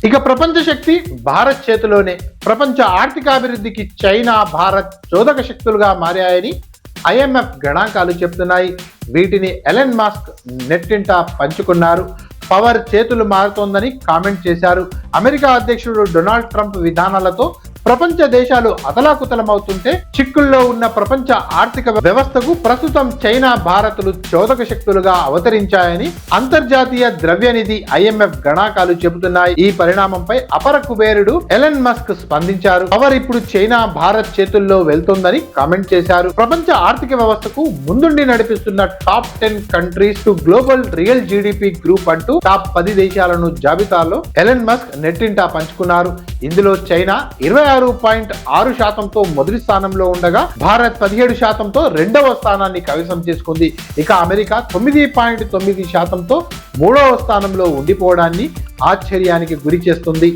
ఇక ప్రపంచ శక్తి భారత్ చేతిలోనే. ప్రపంచ ఆర్థికాభివృద్ధికి చైనా, భారత్ చోదక శక్తులుగా మారాయని ఐఎంఎఫ్ గణాంకాలు చెప్తున్నాయి. వీటిని ఎలన్ మస్క్ నెట్టింట పంచుకున్నారు. పవర్ చేతులు మారుతోందని కామెంట్ చేశారు. అమెరికా అధ్యక్షుడు డొనాల్డ్ ట్రంప్ విధానాలతో ప్రపంచ దేశాలు అతలాకుతలమవుతుంటే చిక్కుల్లో ఉన్న ప్రపంచ ఆర్థిక వ్యవస్థకు ప్రస్తుతం చైనా, భారత్లు చోదక శక్తులుగా అవతరించాయని అంతర్జాతీయ ద్రవ్యనిధి ఐఎంఎఫ్ గణాంకాలు చెబుతున్నాయి. ఈ పరిణామంపై అపర కుబేరుడు ఎలన్ మస్క్ స్పందించారు. పవర్ ఇప్పుడు చైనా, భారత్ చేతుల్లో వెళ్తోందని కామెంట్ చేశారు. ప్రపంచ ఆర్థిక వ్యవస్థకు ముందుండి నడిపిస్తున్న top 10 countries to global real GDP group అంటూ టాప్ 10 దేశాలను జాబితాలో ఎలన్ మస్క్ నెట్టింటా పంచుకున్నారు. ఇందులో చైనా 26.6%తో మొదటి స్థానంలో ఉండగా భారత్ 17%తో రెండవ స్థానాన్ని కైవసం చేసుకుంది. ఇక అమెరికా 9.9%తో మూడవ స్థానంలో ఉండిపోవడాన్ని ఆశ్చర్యానికి గురి చేస్తుంది.